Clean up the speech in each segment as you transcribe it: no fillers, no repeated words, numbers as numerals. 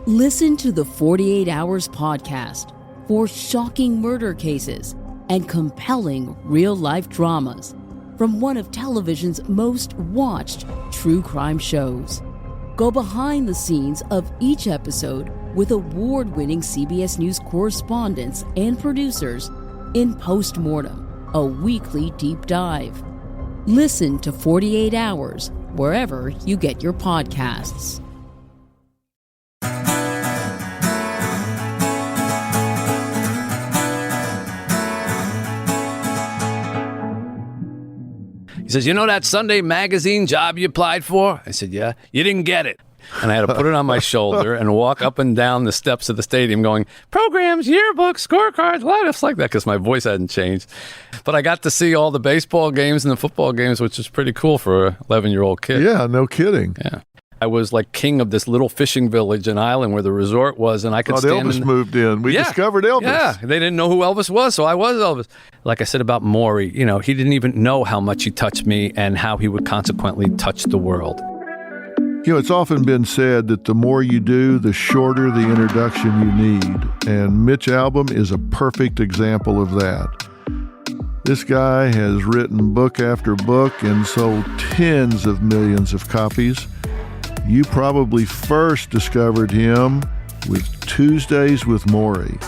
Listen to the 48 Hours podcast for shocking murder cases and compelling real-life dramas from one of television's most watched true crime shows. Go behind the scenes of each episode with award-winning CBS News correspondents and producers in Postmortem, a weekly deep dive. Listen to 48 Hours wherever you get your podcasts. He says, you know that Sunday magazine job you applied for? I said, yeah. You didn't get it. And I had to put it on my shoulder and walk up and down the steps of the stadium going, programs, yearbooks, scorecards, lineups like that, because my voice hadn't changed. But I got to see all the baseball games and the football games, which is pretty cool for an 11-year-old kid. Yeah, no kidding. Yeah. I was like king of this little fishing village in Ireland where the resort was, and I could stand Elvis moved in. We discovered Elvis. Yeah, they didn't know who Elvis was, so I was Elvis. Like I said about Morrie, he didn't even know how much he touched me and how he would consequently touch the world. It's often been said that the more you do, the shorter the introduction you need. And Mitch Albom is a perfect example of that. This guy has written book after book and sold tens of millions of copies. You probably first discovered him with Tuesdays with Morrie.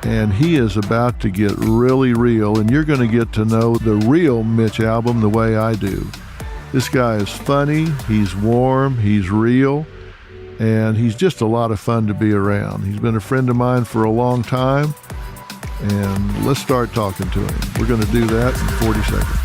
And he is about to get really real, and you're going to get to know the real Mitch Albom the way I do. This guy is funny, he's warm, he's real, and he's just a lot of fun to be around. He's been a friend of mine for a long time, and let's start talking to him. We're going to do that in 40 seconds.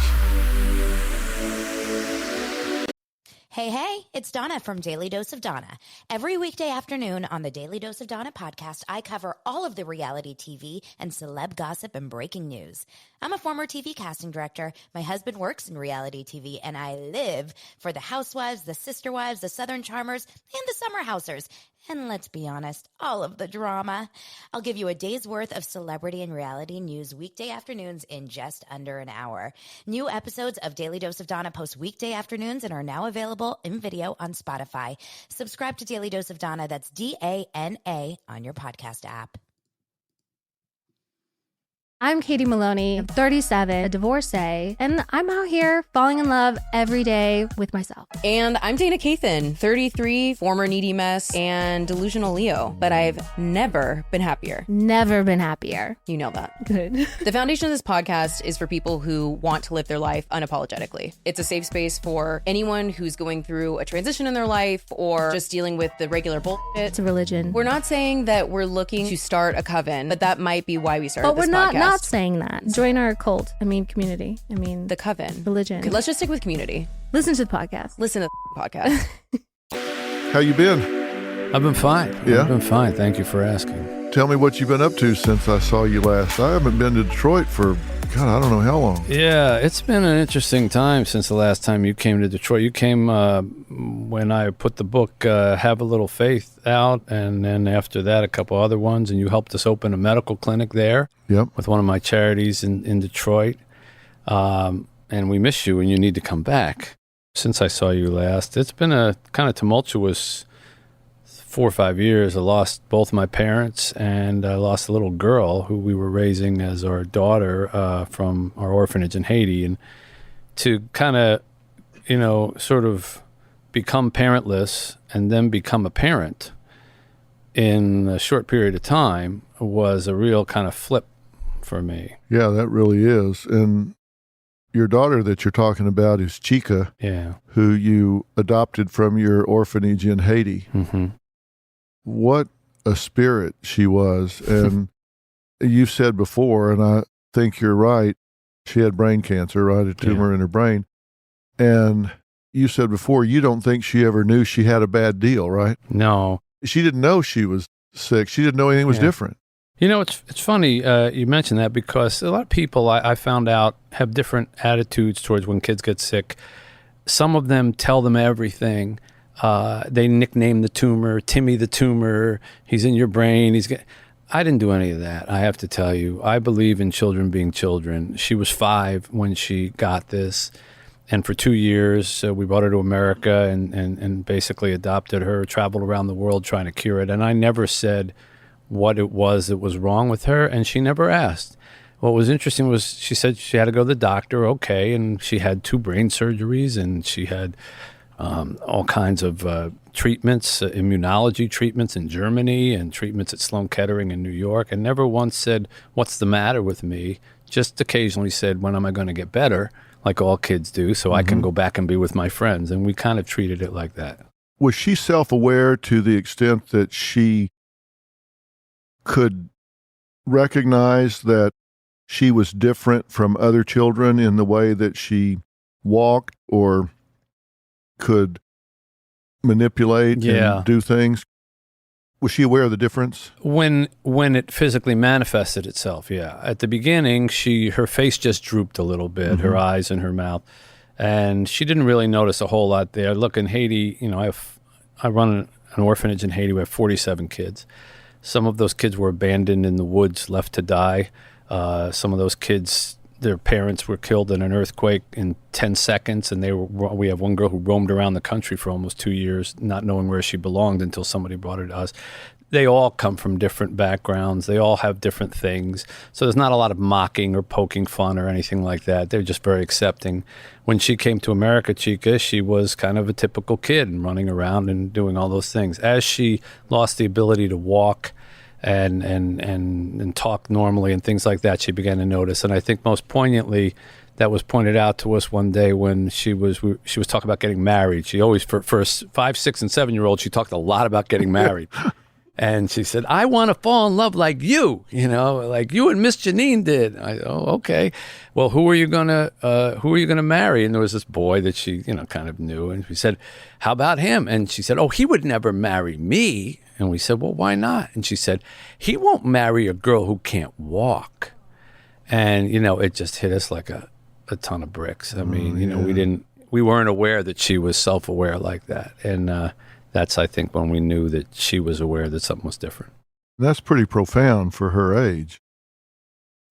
Hey, it's Donna from Daily Dose of Donna. Every weekday afternoon on the Daily Dose of Donna podcast, I cover all of the reality TV and celeb gossip and breaking news. I'm a former TV casting director. My husband works in reality TV, and I live for the Housewives, the Sister Wives, the Southern Charmers, and the Summer Housers. And let's be honest, all of the drama. I'll give you a day's worth of celebrity and reality news weekday afternoons in just under an hour. New episodes of Daily Dose of Donna post weekday afternoons and are now available in video on Spotify. Subscribe to Daily Dose of Donna, that's DANA, on your podcast app. I'm Katie Maloney, I'm 37, a divorcee, and I'm out here falling in love every day with myself. And I'm Dana Cathan, 33, former needy mess, and delusional Leo, but I've never been happier. Never been happier. You know that. Good. The foundation of this podcast is for people who want to live their life unapologetically. It's a safe space for anyone who's going through a transition in their life or just dealing with the regular bullshit. It's a religion. We're not saying that we're looking to start a coven, but that might be why we started this podcast. But we're not saying that. Join our cult. Community. The coven. Religion. Okay, let's just stick with community. Listen to the podcast. Listen to the podcast. How you been? I've been fine. Yeah? I've been fine. Thank you for asking. Tell me what you've been up to since I saw you last. I haven't been to Detroit for, God, I don't know how long. Yeah, it's been an interesting time since the last time you came to Detroit. You came when I put the book Have a Little Faith out, and then after that a couple other ones, and you helped us open a medical clinic there. Yep. With one of my charities in Detroit. And we miss you, and you need to come back. Since I saw you last, it's been a kind of tumultuous 4 or 5 years. I lost both my parents, and I lost a little girl who we were raising as our daughter from our orphanage in Haiti. And to kind of, sort of become parentless and then become a parent in a short period of time was a real kind of flip for me. Yeah, that really is. And your daughter that you're talking about is Chika, who you adopted from your orphanage in Haiti. Mm-hmm. What a spirit she was. And you've said before, and I think you're right, she had brain cancer, right? A tumor in her brain. And you said before, you don't think she ever knew she had a bad deal, right? No. She didn't know she was sick. She didn't know anything was different. It's funny you mentioned that, because a lot of people I found out have different attitudes towards when kids get sick. Some of them tell them everything. They nickname the tumor, Timmy the tumor. He's in your brain. I didn't do any of that, I have to tell you. I believe in children being children. She was 5 when she got this. And for 2 years, we brought her to America and basically adopted her, traveled around the world trying to cure it. And I never said what it was that was wrong with her, and she never asked. What was interesting was she said she had to go to the doctor, okay, and she had 2 brain surgeries, and she had all kinds of treatments, immunology treatments in Germany and treatments at Sloan Kettering in New York, and never once said, what's the matter with me? Just occasionally said, when am I going to get better, like all kids do, so I can go back and be with my friends. And we kind of treated it like that. Was she self-aware to the extent that she could recognize that she was different from other children in the way that she walked or could manipulate and do things? Was she aware of the difference? When it physically manifested itself, yeah. At the beginning, her face just drooped a little bit, her eyes and her mouth, and she didn't really notice a whole lot there. Look, in Haiti, I run an orphanage in Haiti. We have 47 kids. Some of those kids were abandoned in the woods, left to die. Some of those kids, their parents were killed in an earthquake in 10 seconds, and we have one girl who roamed around the country for almost 2 years, not knowing where she belonged until somebody brought her to us. They all come from different backgrounds. They all have different things. So there's not a lot of mocking or poking fun or anything like that. They're just very accepting. When she came to America, Chika, she was kind of a typical kid and running around and doing all those things. As she lost the ability to walk and talk normally and things like that, she began to notice. And I think most poignantly, that was pointed out to us one day when she was talking about getting married. She always, for a 5, 6, and 7-year-old, she talked a lot about getting married. And she said, I want to fall in love like you, like you and Miss Janine did. Okay. Well, who are you gonna marry? And there was this boy that she, kind of knew. And we said, how about him? And she said, oh, he would never marry me. And we said, well, why not? And she said, he won't marry a girl who can't walk. And, it just hit us like a ton of bricks. I mean, we weren't aware that she was self-aware like that. And that's, I think, when we knew that she was aware that something was different. That's pretty profound for her age.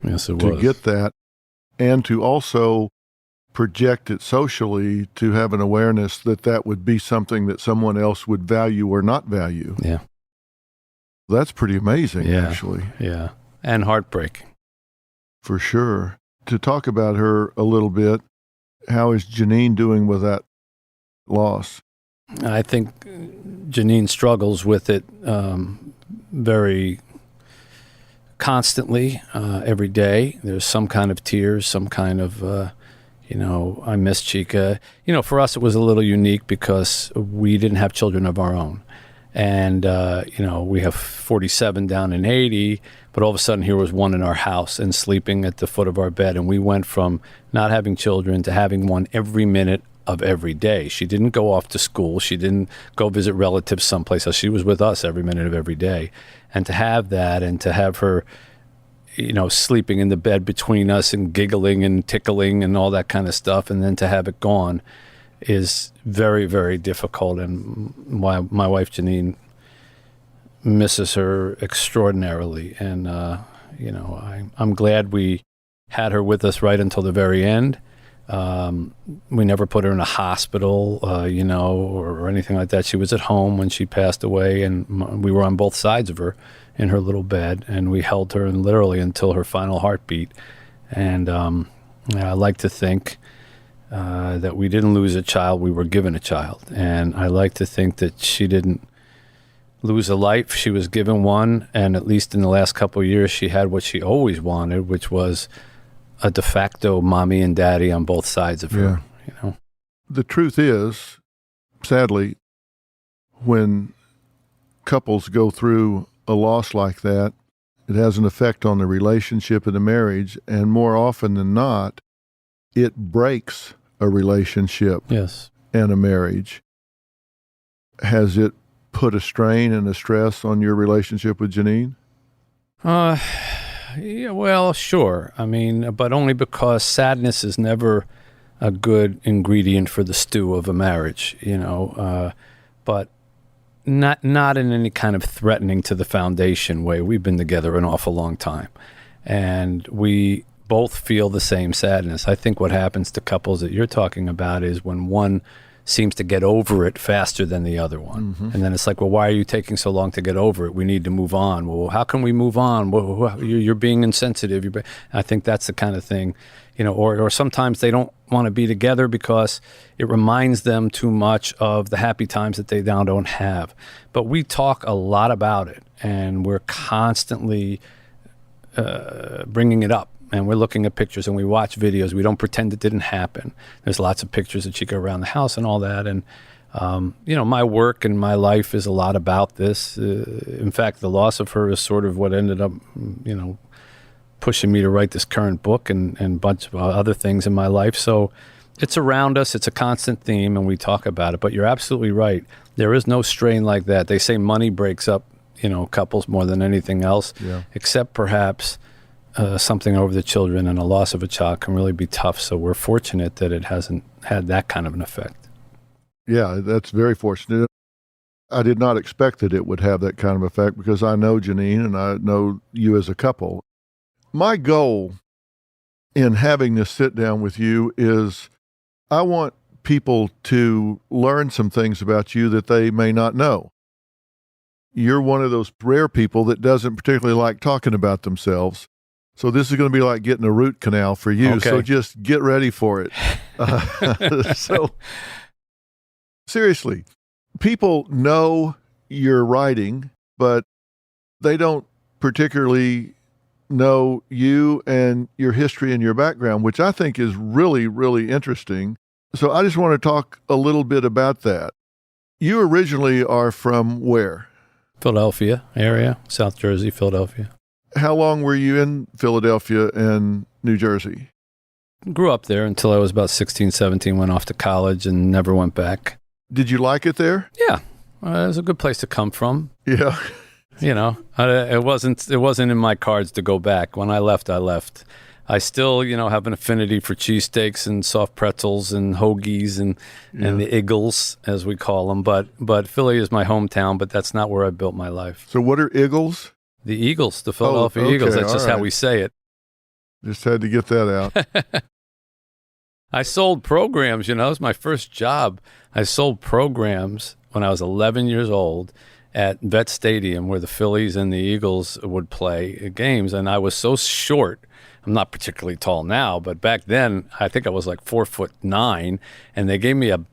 Yes, it was. To get that and to also project it socially, to have an awareness that would be something that someone else would value or not value. Yeah. That's pretty amazing, actually. Yeah, and heartbreaking. For sure. To talk about her a little bit, how is Janine doing with that loss? I think Janine struggles with it very constantly, every day. There's some kind of tears, some kind of, I miss Chika. For us it was a little unique because we didn't have children of our own. And, we have 47 down in Haiti, but all of a sudden here was one in our house and sleeping at the foot of our bed. And we went from not having children to having one every minute of every day. She didn't go off to school. She didn't go visit relatives someplace else. She was with us every minute of every day. And to have that and to have her, sleeping in the bed between us and giggling and tickling and all that kind of stuff, and then to have it gone is very, very difficult. And my wife, Janine, misses her extraordinarily. And, I'm glad we had her with us right until the very end. We never put her in a hospital, or anything like that. She was at home when she passed away, and we were on both sides of her in her little bed, and we held her literally until her final heartbeat. And I like to think that we didn't lose a child, we were given a child. And I like to think that she didn't lose a life, she was given one, and at least in the last couple of years, she had what she always wanted, which was a de facto mommy and daddy on both sides of her. The truth is, sadly, when couples go through a loss like that, it has an effect on the relationship and the marriage, and more often than not, it breaks a relationship and a marriage. Has it put a strain and a stress on your relationship with Janine? Yeah, well, sure. I mean, but only because sadness is never a good ingredient for the stew of a marriage, but not in any kind of threatening to the foundation way. We've been together an awful long time, and we both feel the same sadness. I think what happens to couples that you're talking about is when one seems to get over it faster than the other one. Mm-hmm. And then it's like, well, why are you taking so long to get over it? We need to move on. Well, how can we move on? Well, you're being insensitive. I think that's the kind of thing, or sometimes they don't want to be together because it reminds them too much of the happy times that they now don't have. But we talk a lot about it, and we're constantly bringing it up. And we're looking at pictures and we watch videos. We don't pretend it didn't happen. There's lots of pictures of Chika around the house and all that. And, my work and my life is a lot about this. In fact, the loss of her is sort of what ended up, pushing me to write this current book and a bunch of other things in my life. So it's around us. It's a constant theme and we talk about it. But you're absolutely right. There is no strain like that. They say money breaks up, couples more than anything else, except perhaps something over the children, and a loss of a child can really be tough. So we're fortunate that it hasn't had that kind of an effect. Yeah, that's very fortunate. I did not expect that it would have that kind of effect because I know Janine and I know you as a couple. My goal in having this sit down with you is I want people to learn some things about you that they may not know. You're one of those rare people that doesn't particularly like talking about themselves. So this is going to be like getting a root canal for you. Okay. So just get ready for it. So seriously, people know you're writing, but they don't particularly know you and your history and your background, which I think is really, really interesting. So I just want to talk a little bit about that. You originally are from where? Philadelphia area, South Jersey, Philadelphia. How long were you in Philadelphia and New Jersey? Grew up there until I was about 16, 17, went off to college and never went back. Did you like it there? Yeah. It was a good place to come from. Yeah. It wasn't in my cards to go back. When I left, I left. I still, have an affinity for cheesesteaks and soft pretzels and hoagies and the Eagles, as we call them. But Philly is my hometown, but that's not where I built my life. So what are Eagles? The Eagles, the Philadelphia Eagles. That's just how we say it. Just had to get that out. I sold programs, it was my first job. I sold programs when I was 11 years old at Vet Stadium where the Phillies and the Eagles would play games. And I was so short. I'm not particularly tall now, but back then I think I was like 4'9", and they gave me a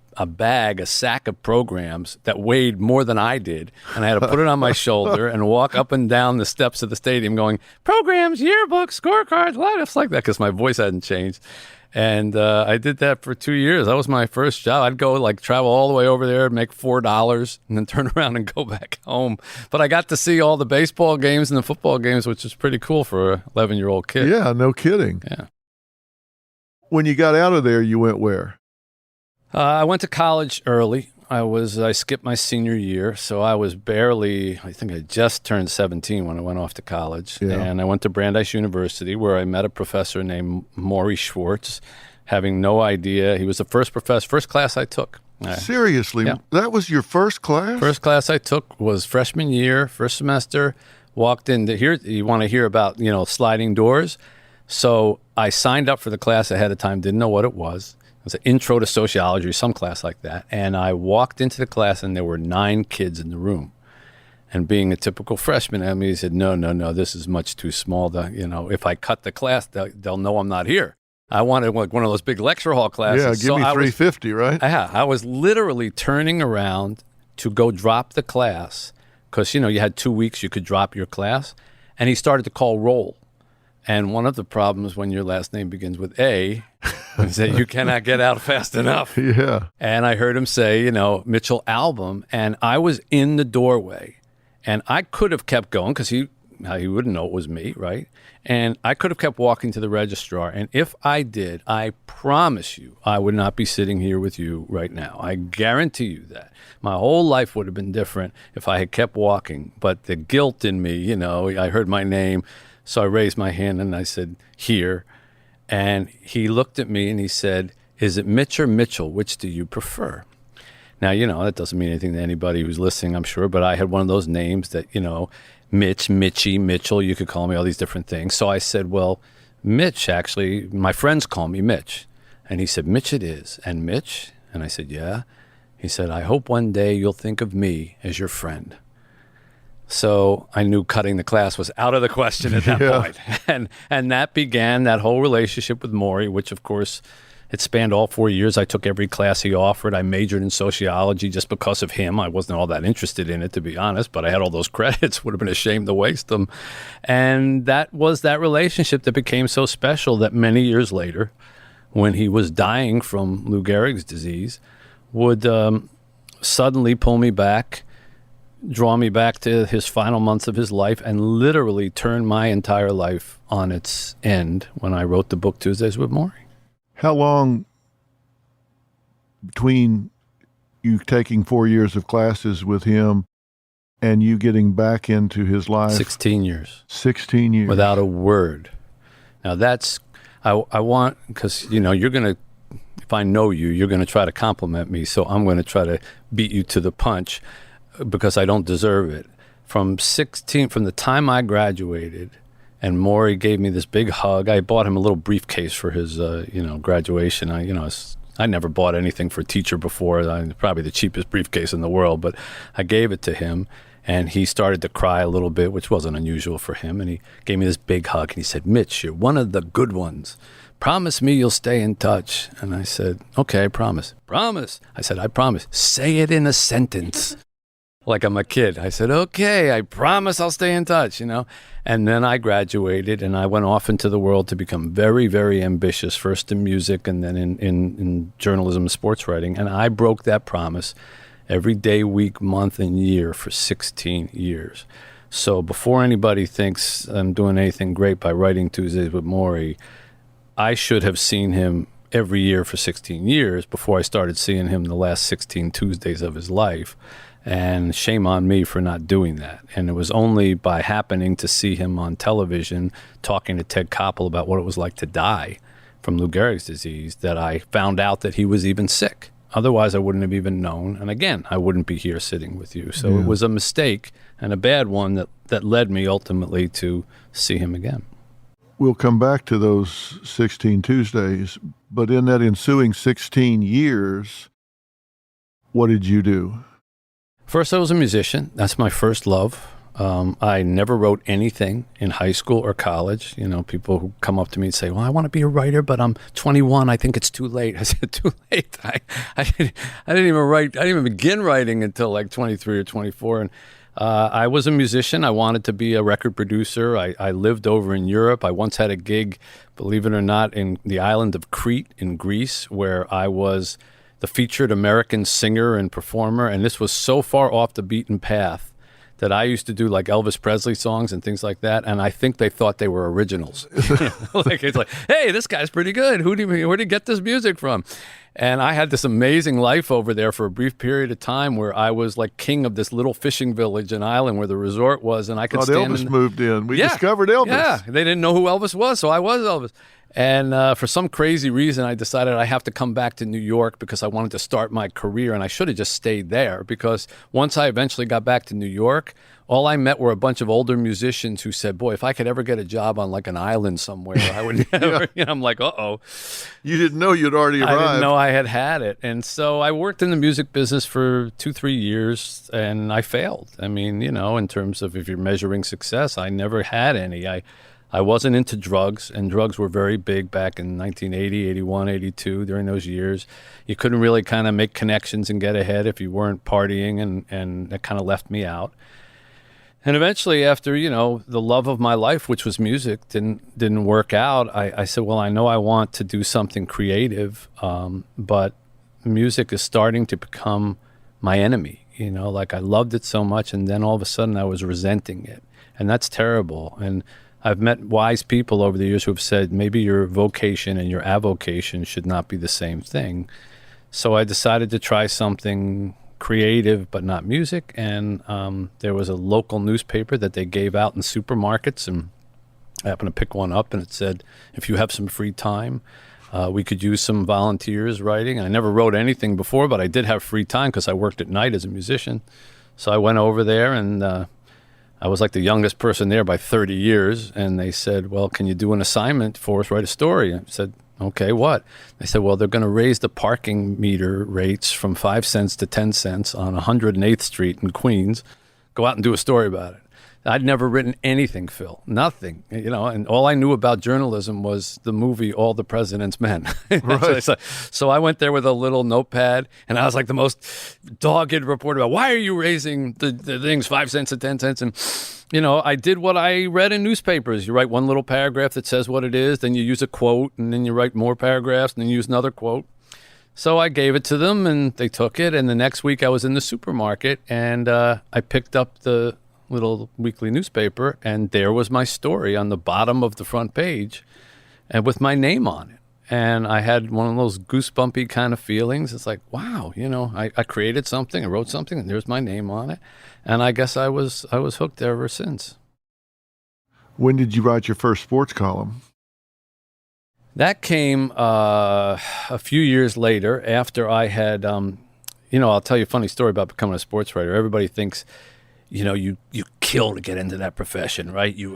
sack of programs that weighed more than I did, and I had to put it on my shoulder and walk up and down the steps of the stadium going, programs, yearbooks, scorecards, stuff like that, because my voice hadn't changed. And I did that for 2 years. That was my first job. I'd go travel all the way over there, make $4, and then turn around and go back home. But I got to see all the baseball games and the football games, which was pretty cool for an 11-year-old kid. Yeah, no kidding. Yeah. When you got out of there, you went where? I went to college early. I skipped my senior year, so I was I think I just turned 17 when I went off to college. Yeah. And I went to Brandeis University where I met a professor named Morrie Schwartz, having no idea. He was the first class I took. Seriously? Yeah. That was your first class? First class I took was freshman year, first semester. Walked in to hear, you want to hear about, sliding doors. So I signed up for the class ahead of time, didn't know what it was. It was an intro to sociology or some class like that. And I walked into the class and there were 9 kids in the room. And being a typical freshman, he said, no, this is much too small. If I cut the class, they'll know I'm not here. I wanted one of those big lecture hall classes. Yeah, give me 350, right? Yeah, I was literally turning around to go drop the class because, you had 2 weeks you could drop your class. And he started to call roll. And one of the problems when your last name begins with A is that you cannot get out fast enough. Yeah. And I heard him say, Mitch Albom, and I was in the doorway. And I could have kept going because he wouldn't know it was me, right? And I could have kept walking to the registrar. And if I did, I promise you, I would not be sitting here with you right now. I guarantee you that. My whole life would have been different if I had kept walking. But the guilt in me, I heard my name. So I raised my hand and I said, here. And he looked at me and he said, is it Mitch or Mitchell? Which do you prefer? Now, that doesn't mean anything to anybody who's listening, I'm sure, but I had one of those names that, Mitch, Mitchie, Mitchell, you could call me all these different things. So I said, well, Mitch, actually, my friends call me Mitch. And he said, Mitch it is. And Mitch? And I said, yeah. He said, I hope one day you'll think of me as your friend. So I knew cutting the class was out of the question at that point. And that began that whole relationship with Morrie, which, of course, it spanned all 4 years. I took every class he offered. I majored in sociology just because of him. I wasn't all that interested in it, to be honest, but I had all those credits. Would have been ashamed to waste them. And that was that relationship that became so special that many years later, when he was dying from Lou Gehrig's disease, would suddenly pull me back, draw me back to his final months of his life, and literally turn my entire life on its end when I wrote the book Tuesdays with Morrie. How long between you taking 4 years of classes with him and you getting back into his life? 16 years. 16 years. Without a word. Now that's, I want, because, you know, you're going to, if I know you, you're going to try to compliment me, so I'm going to try to beat you to the punch because I don't deserve it. From the time I graduated, and Morrie gave me this big hug. I bought him a little briefcase for his, graduation. I never bought anything for a teacher before. Probably the cheapest briefcase in the world, but I gave it to him, and he started to cry a little bit, which wasn't unusual for him. And he gave me this big hug, and he said, Mitch, you're one of the good ones. Promise me you'll stay in touch. And I said, okay, I promise. Promise. I said, I promise. Say it in a sentence. Like I'm a kid. I said, okay, I promise I'll stay in touch, you know. And then I graduated, and I went off into the world to become very, very ambitious, first in music and then in journalism and sports writing. And I broke that promise every day, week, month, and year for 16 years. So before anybody thinks I'm doing anything great by writing Tuesdays with Morrie, I should have seen him every year for 16 years before I started seeing him the last 16 Tuesdays of his life. And shame on me for not doing that. And it was only by happening to see him on television talking to Ted Koppel about what it was like to die from Lou Gehrig's disease that I found out that he was even sick. Otherwise, I wouldn't have even known. And again, I wouldn't be here sitting with you. So It was a mistake and a bad one that led me ultimately to see him again. We'll come back to those 16 Tuesdays, but in that ensuing 16 years, what did you do? First, I was a musician. That's my first love. I never wrote anything in high school or college. You know, people who come up to me and say, well, I want to be a writer, but I'm 21. I think it's too late. I said, too late? I didn't even begin writing until like 23 or 24. And I was a musician. I wanted to be a record producer. I lived over in Europe. I once had a gig, believe it or not, in the island of Crete in Greece, where I was the featured American singer and performer, and this was so far off the beaten path that I used to do like Elvis Presley songs and things like that, and I think they thought they were originals. It's like, hey, this guy's pretty good. Where'd he get this music from? And I had this amazing life over there for a brief period of time where I was like king of this little fishing village and island where the resort was, and I could stand Elvis moved in. We discovered Elvis. Yeah, they didn't know who Elvis was, so I was Elvis. And for some crazy reason, I decided I have to come back to New York because I wanted to start my career, and I should have just stayed there because once I eventually got back to New York, all I met were a bunch of older musicians who said, boy, if I could ever get a job on like an island somewhere, I would never. You know, I'm like, uh-oh. You didn't know you'd already arrived. I didn't know I had it. And so I worked in the music business for 2-3 years, and I failed. I mean, you know, in terms of if you're measuring success, I never had any. I wasn't into drugs, and drugs were very big back in 1980, 81, 82, during those years. You couldn't really kind of make connections and get ahead if you weren't partying, and that kind of left me out. And eventually, after, you know, the love of my life, which was music, didn't work out, I said, well, I know I want to do something creative, but music is starting to become my enemy. You know, like I loved it so much, and then all of a sudden I was resenting it. And that's terrible. And I've met wise people over the years who have said maybe your vocation and your avocation should not be the same thing. So I decided to try something creative but not music, and there was a local newspaper that they gave out in supermarkets, and I happened to pick one up, and it said, if you have some free time, we could use some volunteers writing. I never wrote anything before, but I did have free time because I worked at night as a musician. So I went over there, and I was like the youngest person there by 30 years. And they said, well, can you do an assignment for us, write a story? I said, okay, what? They said, well, they're going to raise the parking meter rates from 5 cents to 10 cents on 108th Street in Queens. Go out and do a story about it. I'd never written anything, Phil, nothing, and all I knew about journalism was the movie All the President's Men. Right. So I went there with a little notepad, and I was like the most dogged reporter about why are you raising the things 5 cents to 10 cents? And, I did what I read in newspapers. You write one little paragraph that says what it is, then you use a quote, and then you write more paragraphs, and then you use another quote. So I gave it to them, and they took it, and the next week I was in the supermarket, and I picked up the little weekly newspaper, and there was my story on the bottom of the front page and with my name on it. And I had one of those goosebumpy kind of feelings. It's like, wow, I created something, I wrote something, and there's my name on it. And I guess I was hooked ever since. When did you write your first sports column? That came a few years later after I had, I'll tell you a funny story about becoming a sports writer. Everybody thinks, you kill to get into that profession, right? Who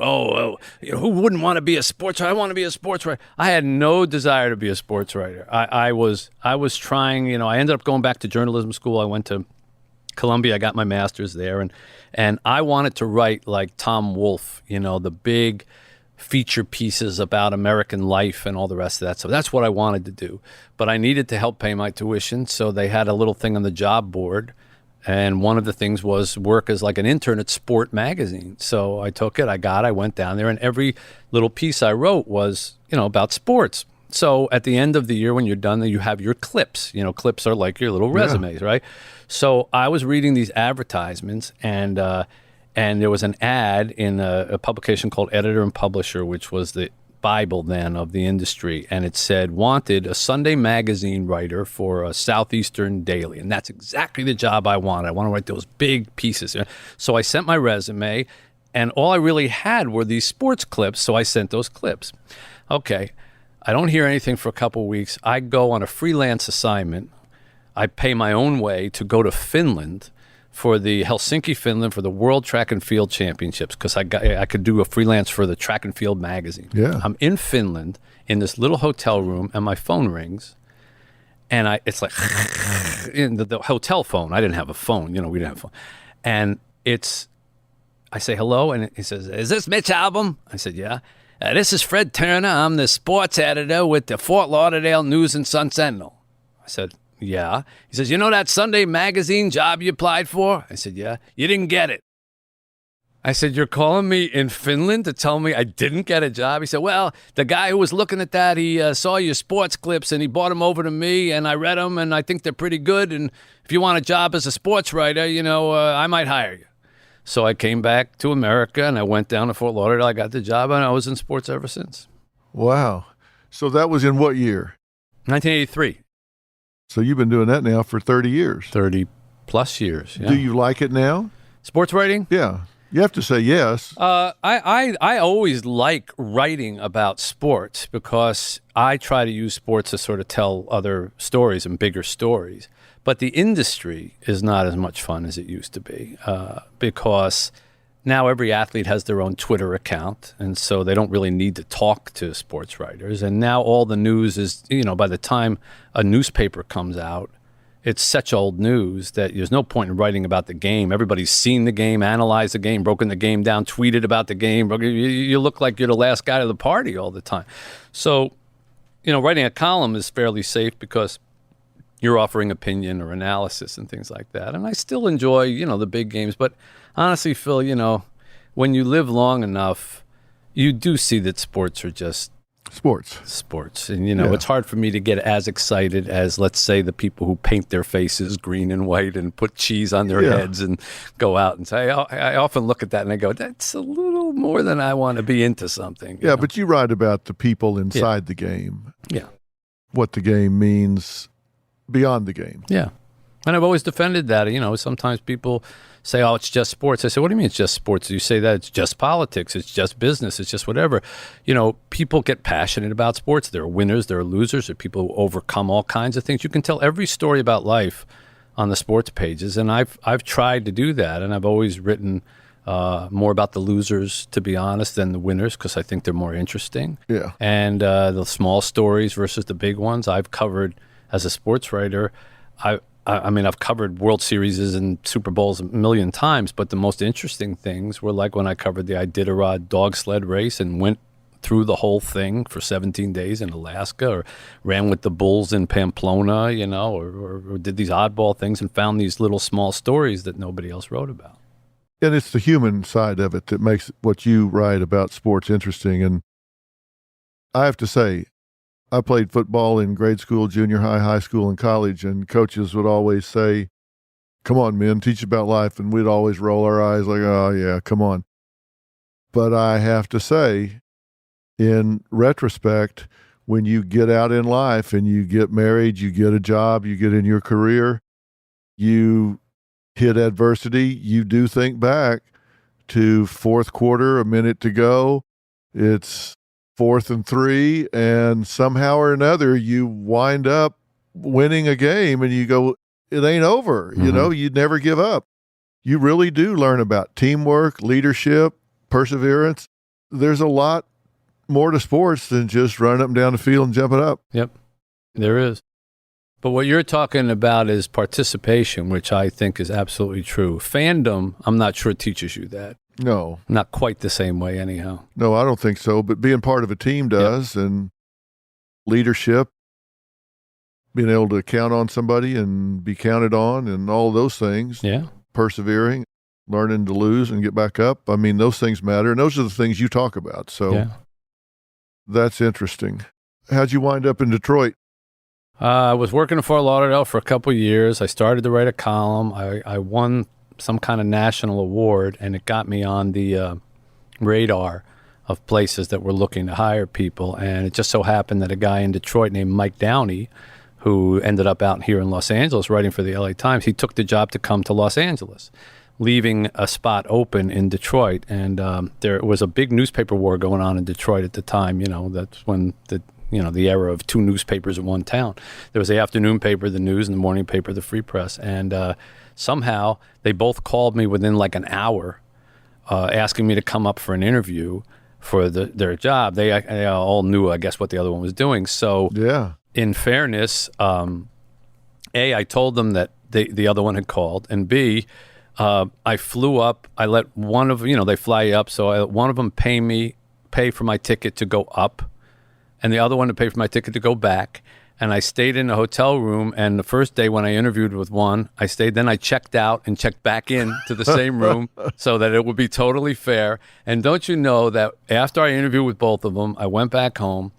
wouldn't want to be a sports writer? I want to be a sports writer. I had no desire to be a sports writer. I was trying, I ended up going back to journalism school. I went to Columbia. I got my master's there. And I wanted to write like Tom Wolfe, the big feature pieces about American life and all the rest of that. So that's what I wanted to do. But I needed to help pay my tuition. So they had a little thing on the job board. And one of the things was work as like an intern at Sport magazine. So I took it, I went down there, and every little piece I wrote was, about sports. So at the end of the year when you're done, you have your clips. Clips are like your little resumes, right? So I was reading these advertisements, and there was an ad in a publication called Editor and Publisher, which was the Bible then of the industry, and it said wanted a Sunday magazine writer for a Southeastern daily, and that's exactly the job I wanted. I want to write those big pieces. So I sent my resume, and all I really had were these sports clips, so I sent those clips. Okay, I don't hear anything for a couple of weeks. I go on a freelance assignment. I pay my own way to go to Finland for the Helsinki, Finland, for the World Track and Field Championships, because I could do a freelance for the Track and Field magazine. Yeah. I'm in Finland in this little hotel room, and my phone rings, and it's like in the hotel phone. I didn't have a phone, we didn't have a phone, and I say hello, and he says, "Is this Mitch Albom?" I said, "Yeah." This is Fred Turner. I'm the sports editor with the Fort Lauderdale News and Sun Sentinel. I said, "Yeah." He says, "You know that Sunday magazine job you applied for?" I said, "Yeah." "You didn't get it." I said, "You're calling me in Finland to tell me I didn't get a job?" He said, "Well, the guy who was looking at that, he saw your sports clips and he brought them over to me, and I read them, and I think they're pretty good. And if you want a job as a sports writer, I might hire you." So I came back to America, and I went down to Fort Lauderdale. I got the job, and I was in sports ever since. Wow. So that was in what year? 1983. So you've been doing that now for 30 years. 30 plus years. Yeah. Do you like it now? Sports writing? Yeah. You have to say yes. I always like writing about sports because I try to use sports to sort of tell other stories and bigger stories. But the industry is not as much fun as it used to be because now every athlete has their own Twitter account, and so they don't really need to talk to sports writers. And now all the news is, by the time a newspaper comes out, it's such old news that there's no point in writing about the game. Everybody's seen the game, analyzed the game, broken the game down, tweeted about the game. You look like you're the last guy to the party all the time. So, writing a column is fairly safe because you're offering opinion or analysis and things like that. And I still enjoy, the big games. But honestly, Phil, when you live long enough, you do see that sports are just sports. And, It's hard for me to get as excited as, let's say, the people who paint their faces green and white and put cheese on their heads and go out and say, I often look at that and I go, that's a little more than I want to be into something. Yeah, but you write about the people inside the game. Yeah. What the game means beyond the game. Yeah. And I've always defended that. Sometimes people say, oh, it's just sports. I say, what do you mean it's just sports? You say that it's just politics, it's just business, it's just whatever. People get passionate about sports. There are winners, there are losers, there are people who overcome all kinds of things. You can tell every story about life on the sports pages, and I've tried to do that, and I've always written more about the losers, to be honest, than the winners, because I think they're more interesting. Yeah. And the small stories versus the big ones. I've covered, as a sports writer, I mean, I've covered World Series and Super Bowls a million times, but the most interesting things were like when I covered the Iditarod dog sled race and went through the whole thing for 17 days in Alaska, or ran with the bulls in Pamplona, you know, or did these oddball things and found these little small stories that nobody else wrote about. And it's the human side of it that makes what you write about sports interesting. And I have to say, I played football in grade school, junior high, high school, and college, and coaches would always say, "Come on, men, teach about life." And we'd always roll our eyes like, "Oh, yeah, come on." But I have to say, in retrospect, when you get out in life and you get married, you get a job, you get in your career, you hit adversity, you do think back to fourth quarter, a minute to go. It's 4th and 3, and somehow or another you wind up winning a game, and you go, it ain't over. You know, you never give up. You really do learn about teamwork, leadership, perseverance. There's a lot more to sports than just running up and down the field and jumping up. Yep, there is. But what you're talking about is participation, which I think is absolutely true. Fandom, I'm not sure teaches you that. No. Not quite the same way anyhow. No, I don't think so. But being part of a team does, and leadership, being able to count on somebody and be counted on and all those things. Yeah. Persevering, learning to lose and get back up. I mean, those things matter. And those are the things you talk about. So that's interesting. How'd you wind up in Detroit? I was working in Fort Lauderdale for a couple of years. I started to write a column. I won some kind of national award, and it got me on the radar of places that were looking to hire people. And it just so happened that a guy in Detroit named Mike Downey, who ended up out here in Los Angeles writing for the LA Times, he took the job to come to Los Angeles, leaving a spot open in Detroit. And there was a big newspaper war going on in Detroit at the time. You know, that's when the era of 2 newspapers in one town. There was the afternoon paper, the News, and the morning paper, the Free Press. And somehow they both called me within like an hour asking me to come up for an interview for their job. They all knew, I guess, what the other one was doing. So in fairness, A, I told them that the other one had called, and B, I flew up. I let one of, they fly you up, so I let one of them pay for my ticket to go up, and the other one to pay for my ticket to go back. And I stayed in a hotel room, and the first day when I interviewed with one, I stayed, then I checked out and checked back in to the same room so that it would be totally fair. And don't you know that after I interviewed with both of them, I went back home,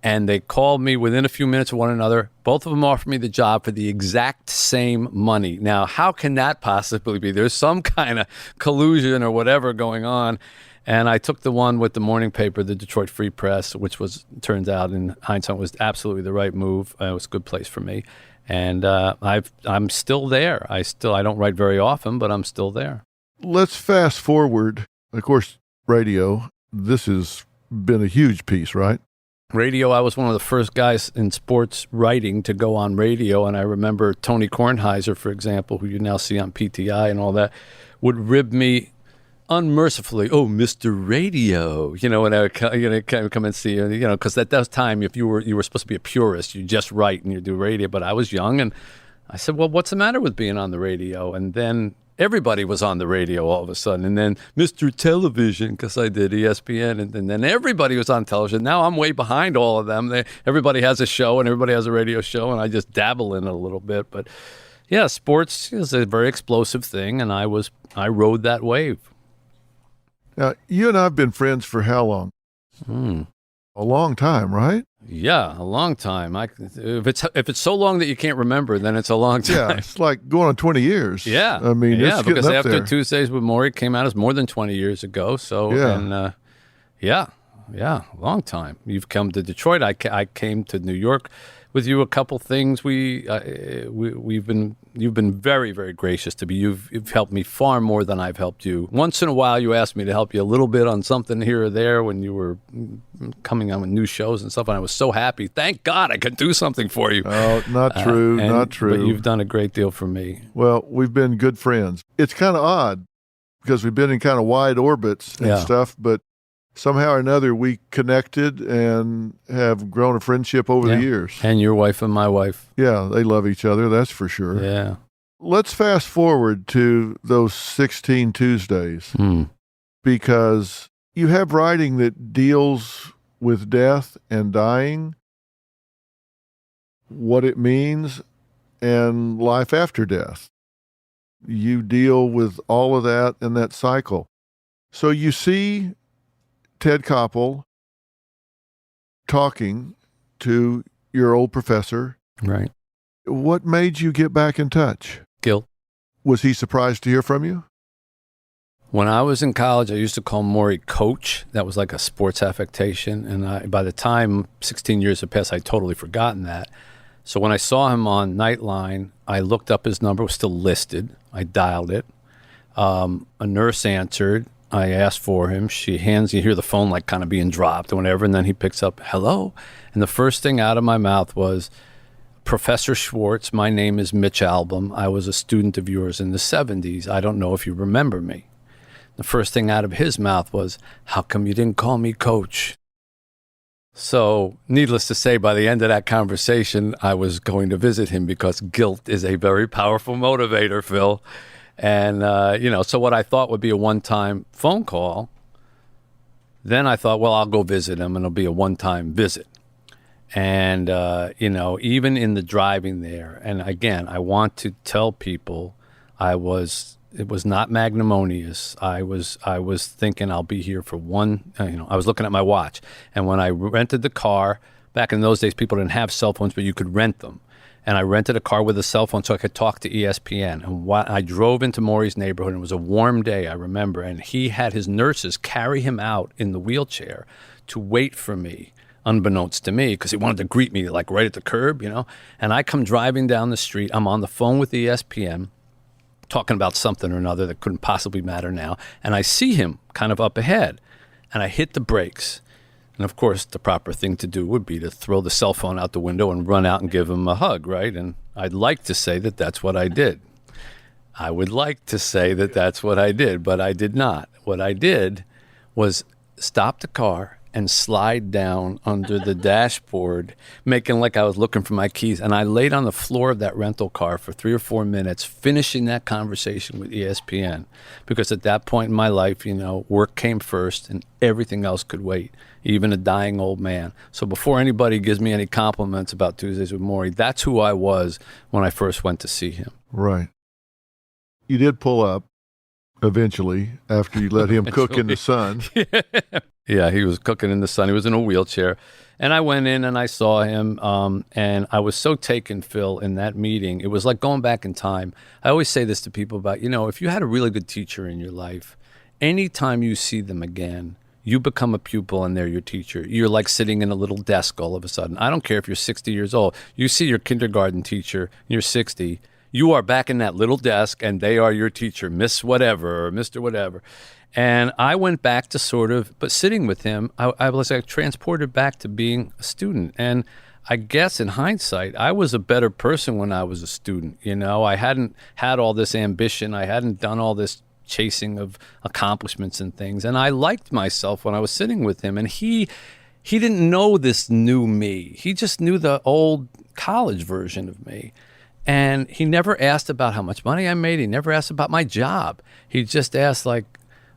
and they called me within a few minutes of one another. Both of them offered me the job for the exact same money. Now, how can that possibly be? There's some kind of collusion or whatever going on. And I took the one with the morning paper, the Detroit Free Press, which turns out in hindsight was absolutely the right move. It was a good place for me. And I'm still there. I don't write very often, but I'm still there. Let's fast forward. Of course, radio, this has been a huge piece, right? Radio, I was one of the first guys in sports writing to go on radio. And I remember Tony Kornheiser, for example, who you now see on PTI and all that, would rib me unmercifully, "Oh, Mr. Radio," and I would come and see you, because at that time, if you were supposed to be a purist, you just write and you do radio. But I was young, and I said, "Well, what's the matter with being on the radio?" And then everybody was on the radio all of a sudden, and then Mr. Television, because I did ESPN, and then everybody was on television. Now I'm way behind all of them. Everybody has a show, and everybody has a radio show, and I just dabble in it a little bit. But yeah, sports is a very explosive thing, and I rode that wave. Now, you and I have been friends for how long? A long time, right? Yeah, a long time. If it's so long that you can't remember, then it's a long time. Yeah, it's like going on 20 years. Yeah. I mean, it's because getting up after there. Tuesdays with Morrie came out as more than 20 years ago. So, long time. You've come to Detroit. I came to New York with you a couple things. You've been very, very gracious to me. You've helped me far more than I've helped you. Once in a while, you asked me to help you a little bit on something here or there when you were coming on with new shows and stuff, and I was so happy. Thank God I could do something for you. Oh, not true, not true. But you've done a great deal for me. Well, we've been good friends. It's kind of odd. because we've been in kind of wide orbits and stuff, but somehow or another we connected and have grown a friendship over the years. And your wife and my wife. Yeah, they love each other, that's for sure. Yeah. Let's fast forward to those 16 Tuesdays, because you have writing that deals with death and dying, what it means, and life after death. You deal with all of that in that cycle. So you see Ted Koppel talking to your old professor. Right. What made you get back in touch? Guilt. Was he surprised to hear from you? When I was in college, I used to call Morrie coach. That was like a sports affectation. And by the time 16 years had passed, I'd totally forgotten that. So when I saw him on Nightline, I looked up his number. It was still listed. I dialed it. A nurse answered. I asked for him. She hands, you hear the phone like kind of being dropped or whatever, and then he picks up, hello? And the first thing out of my mouth was, Professor Schwartz, my name is Mitch Albom. I was a student of yours in the 70s. I don't know if you remember me. The first thing out of his mouth was, how come you didn't call me coach? So, needless to say, by the end of that conversation, I was going to visit him because guilt is a very powerful motivator, Phil. And, so what I thought would be a one-time phone call, then I thought, well, I'll go visit him and it'll be a one-time visit. And, even in the driving there, and again, I want to tell people it was not magnanimous. I was thinking I'll be here for one, I was looking at my watch. And when I rented the car, back in those days, people didn't have cell phones, but you could rent them. And I rented a car with a cell phone so I could talk to ESPN. And I drove into Morrie's neighborhood, and it was a warm day, I remember. And he had his nurses carry him out in the wheelchair to wait for me, unbeknownst to me, because he wanted to greet me like right at the curb, And I come driving down the street. I'm on the phone with ESPN, talking about something or another that couldn't possibly matter now. And I see him kind of up ahead, and I hit the brakes. And of course, the proper thing to do would be to throw the cell phone out the window and run out and give him a hug, right? And I'd like to say that that's what I did. I would like to say that that's what I did, but I did not. What I did was stop the car and slide down under the dashboard, making like I was looking for my keys. And I laid on the floor of that rental car for 3 or 4 minutes, finishing that conversation with ESPN. Because at that point in my life, work came first and everything else could wait, even a dying old man. So before anybody gives me any compliments about Tuesdays with Morrie, that's who I was when I first went to see him. Right. You did pull up eventually after you let him cook in the sun. Yeah, he was cooking in the sun. He was in a wheelchair. And I went in and I saw him, and I was so taken, Phil, in that meeting. It was like going back in time. I always say this to people about, if you had a really good teacher in your life, anytime you see them again, you become a pupil and they're your teacher. You're like sitting in a little desk all of a sudden. I don't care if you're 60 years old. You see your kindergarten teacher, you're 60. You are back in that little desk and they are your teacher, Miss whatever or Mr. whatever. And I went back to but sitting with him, I was like transported back to being a student. And I guess in hindsight, I was a better person when I was a student. I hadn't had all this ambition. I hadn't done all this chasing of accomplishments and things. And I liked myself when I was sitting with him. And he didn't know this new me. He just knew the old college version of me. And he never asked about how much money I made. He never asked about my job. He just asked, like,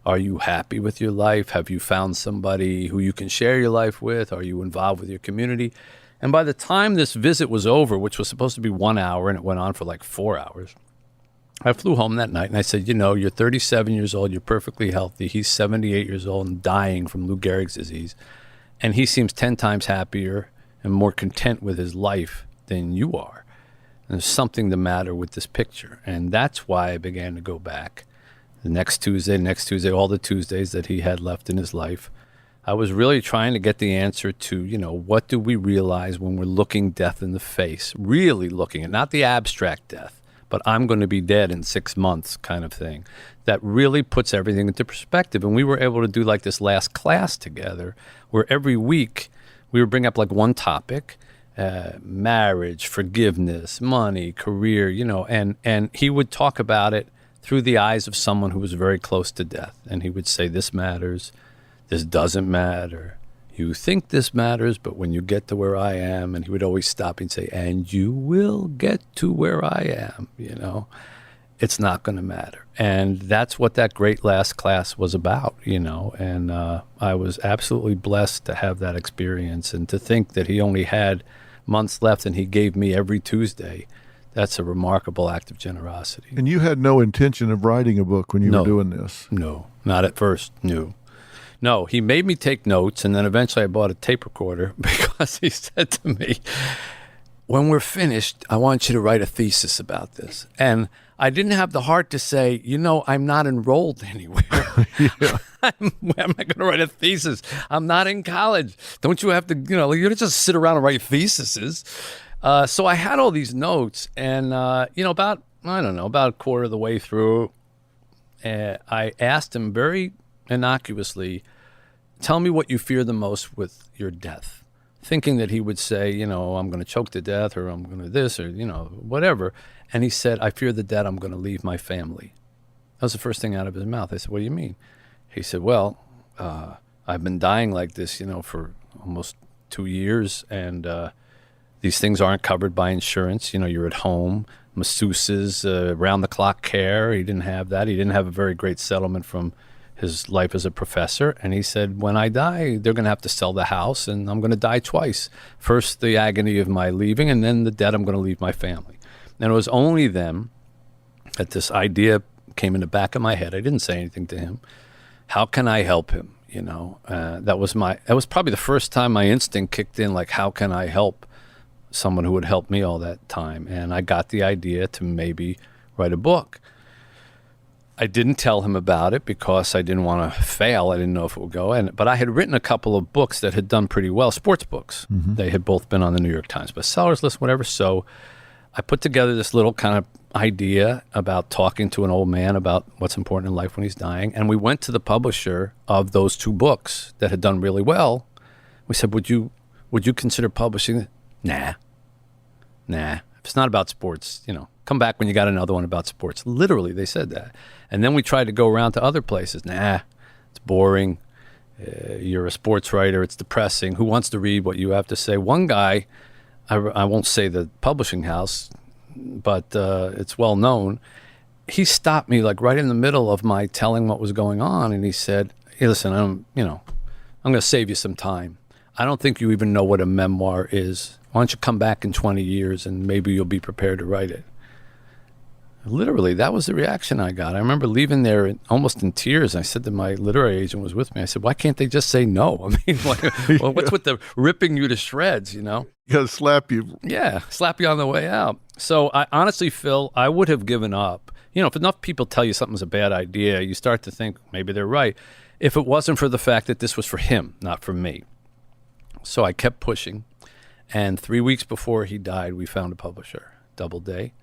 are you happy with your life? Have you found somebody who you can share your life with? Are you involved with your community? And by the time this visit was over, which was supposed to be 1 hour, and it went on for like 4 hours, I flew home that night and I said, you're 37 years old. You're perfectly healthy. He's 78 years old and dying from Lou Gehrig's disease. And he seems 10 times happier and more content with his life than you are. And there's something the matter with this picture. And that's why I began to go back. The next Tuesday, all the Tuesdays that he had left in his life, I was really trying to get the answer to, what do we realize when we're looking death in the face? Really looking at, not the abstract death, but I'm going to be dead in 6 months kind of thing. That really puts everything into perspective. And we were able to do like this last class together where every week we would bring up like one topic, marriage, forgiveness, money, career, and he would talk about it through the eyes of someone who was very close to death. And he would say, this matters, this doesn't matter. You think this matters, but when you get to where I am, and he would always stop and say, and you will get to where I am, you know, it's not going to matter. And that's what that great last class was about, you know, and I was absolutely blessed to have that experience, and to think that he only had months left and he gave me every Tuesday. That's a remarkable act of generosity. And you had no intention of writing a book when you were doing this? No, not at first, No, he made me take notes, and then eventually I bought a tape recorder because he said to me, when we're finished, I want you to write a thesis about this. And I didn't have the heart to say, you know, I'm not enrolled anywhere. Where am I going to write a thesis? I'm not in college. Don't you have to, you know, you don't just sit around and write theses. So I had all these notes, and, you know, about a quarter of the way through, I asked him very innocuously, tell me what you fear the most with your death, thinking that he would say, you know, I'm going to choke to death, or I'm going to this, or, you know, whatever. And he said, I fear the death I'm going to leave my family. That was the first thing out of his mouth. I said, what do you mean? He said, well, I've been dying like this, you know, for almost 2 years, and these things aren't covered by insurance. You know, you're at home, masseuses, round-the-clock care. He didn't have that. He didn't have a very great settlement from his life as a professor. And he said, when I die, they're going to have to sell the house, and I'm going to die twice. First, the agony of my leaving, and then the debt I'm going to leave my family. And it was only then that this idea came in the back of my head. I didn't say anything to him. How can I help him? You know, that was probably the first time my instinct kicked in, like, how can I help someone who would help me all that time? And I got the idea to maybe write a book. I didn't tell him about it because I didn't want to fail. I didn't know if it would go. But I had written a couple of books that had done pretty well, sports books. Mm-hmm. They had both been on the New York Times bestsellers list, whatever. So I put together this little kind of idea about talking to an old man about what's important in life when he's dying. And we went to the publisher of those two books that had done really well. We said, would you consider publishing it? Nah. If it's not about sports, you know, come back when you got another one about sports. Literally, they said that. And then we tried to go around to other places. Nah, it's boring. You're a sports writer. It's depressing. Who wants to read what you have to say? One guy, I won't say the publishing house, but it's well known. He stopped me like right in the middle of my telling what was going on, and he said, hey, listen, I'm going to save you some time. I don't think you even know what a memoir is. Why don't you come back in 20 years and maybe you'll be prepared to write it? Literally, that was the reaction I got. I remember leaving there almost in tears. I said to my literary agent was with me, I said, why can't they just say no? I mean, like, well, what's with the ripping you to shreds, you know? You got to slap you. Yeah, slap you on the way out. So I honestly, Phil, I would have given up. You know, if enough people tell you something's a bad idea, you start to think maybe they're right. If it wasn't for the fact that this was for him, not for me. So I kept pushing. And 3 weeks before he died, we found a publisher, Doubleday.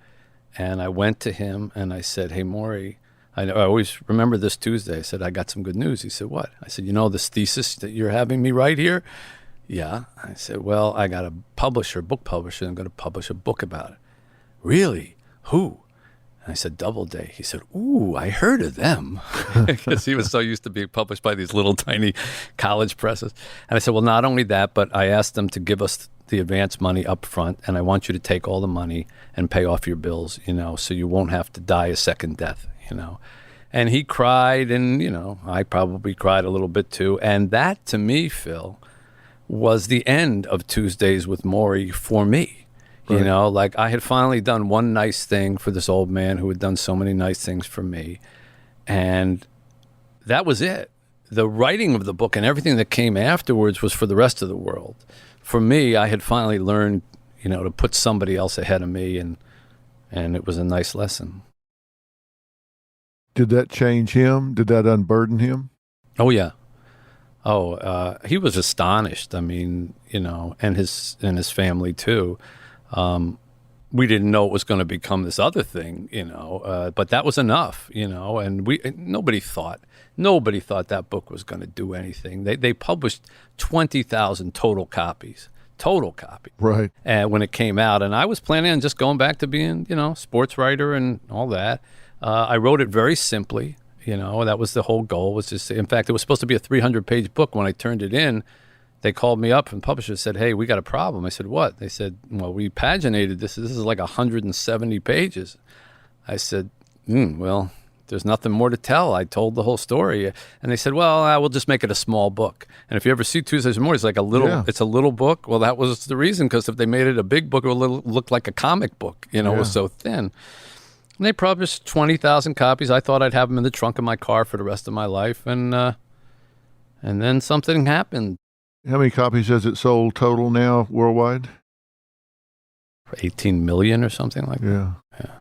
And I went to him and I said, hey, Morrie, I always remember this Tuesday. I said, I got some good news. He said, what? I said, you know this thesis that you're having me write here? Yeah. I said, well, I got a publisher, book publisher, and I'm going to publish a book about it. Really? Who? And I said, Doubleday. He said, ooh, I heard of them. Because he was so used to being published by these little tiny college presses. And I said, well, not only that, but I asked them to give us the advance money up front, and I want you to take all the money and pay off your bills, you know, so you won't have to die a second death, you know. And he cried, and, you know, I probably cried a little bit too. And that, to me, Phil, was the end of Tuesdays with Morrie for me. Right. You know, like I had finally done one nice thing for this old man who had done so many nice things for me. And that was it. The writing of the book and everything that came afterwards was for the rest of the world. For me, I had finally learned, you know, to put somebody else ahead of me, and it was a nice lesson. Did that change him? Did that unburden him? Oh, yeah. He was astonished. I mean, you know, and his family too. We didn't know it was going to become this other thing, you know, but that was enough, you know, and nobody thought that book was going to do anything. They published 20,000 total copies. Right. When it came out, and I was planning on just going back to being, you know, sports writer and all that. I wrote it very simply. That was the whole goal. Was just, in fact, it was supposed to be a 300-page book. When I turned it in, they called me up and publishers said, "Hey, we got a problem." I said, "What?" They said, "Well, we paginated this. This is like 170 pages." I said, "Well, there's nothing more to tell. I told the whole story." And they said, "Well, I will just make it a small book." And if you ever see Tuesdays and Morrie, it's like it's a little book. Well, that was the reason, because if they made it a big book, it would look like a comic book. It was so thin. And they published 20,000 copies. I thought I'd have them in the trunk of my car for the rest of my life. And then something happened. How many copies has it sold total now worldwide? 18 million or something like that. Yeah.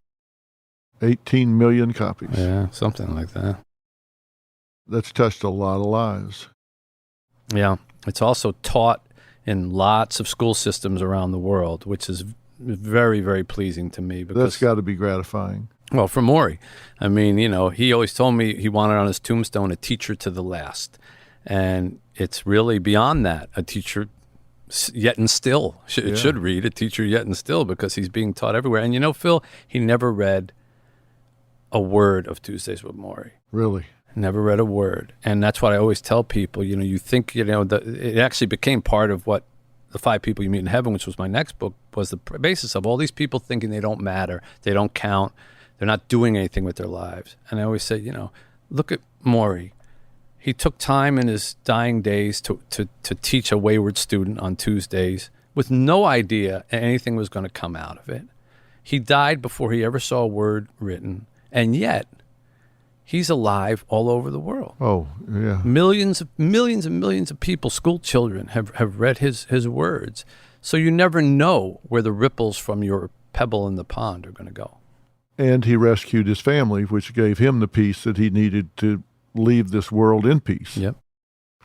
18 million copies. Yeah, something like that. That's touched a lot of lives. Yeah. It's also taught in lots of school systems around the world, which is very, very pleasing to me. Because that's got to be gratifying. Well, for Morrie, I mean, he always told me he wanted on his tombstone a teacher to the last. And it's really beyond that, a teacher yet and still. It should read a teacher yet and still, because he's being taught everywhere. And Phil, he never read a word of Tuesdays with Morrie. Really? Never read a word. And that's what I always tell people. You think, it actually became part of what The 5 People You Meet in Heaven, which was my next book, was the basis of all these people thinking they don't matter, they don't count, they're not doing anything with their lives. And I always say, look at Morrie. He took time in his dying days to teach a wayward student on Tuesdays with no idea anything was going to come out of it. He died before he ever saw a word written, and yet he's alive all over the world. Oh, yeah. Millions and millions of people, school children, have read his words. So you never know where the ripples from your pebble in the pond are going to go. And he rescued his family, which gave him the peace that he needed to leave this world in peace. Yep.